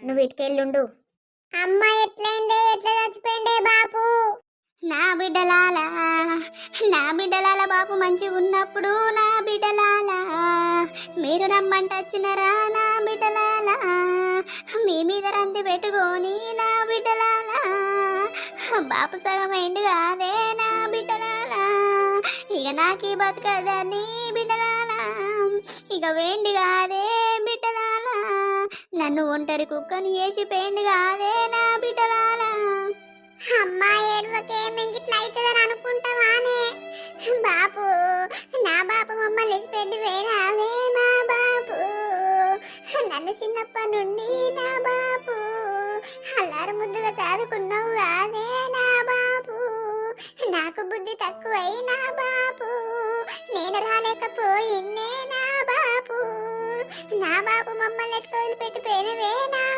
నువ్వు ఇటుకెళ్ళుండు. అమ్మ ఎట్లయిందే, ఎట్లా చచ్చిపోయిండే బాపు? నా బిడ్డలాల నా బిడ్డలాల బాపు మంచిగా ఉన్నప్పుడు నా బిడ్డలాల మీరు రమ్మంట వచ్చినరా నా బిడ్డలాల మీ మీద రంది పెట్టుకొని నా బిడ్డలాల బాపు సగం ఎండు కాదే నా బిడ్డలాల ఇక నాకీ బతకదని బిడ్డలాల ఇక వేండి కాదే బిడ్డలాల నన్ను ఒంటరి కుక్కని వేసి పేండి కాదే నా బిడ్డలాల. అమ్మా ఏడువకే, మెంగిట్లా అవుతుందని అనుకుంటావానే? బాపు, నా బాపు మమ్మల్ని ఇచ్చిపెట్టి వేరావే మా బాపు. నన్ను చిన్నప్పటి నుండి నా బాపు అల్లారు ముద్దుగా చదువుకున్నావు కాదే నా బాపు. నాకు బుద్ధి తక్కువై నా బాపు నేను రాలేకపోయిన్నే నా బాపు. నా బాపు మమ్మల్ని ఎట్లా వదిలిపెట్టి పోయినవే నా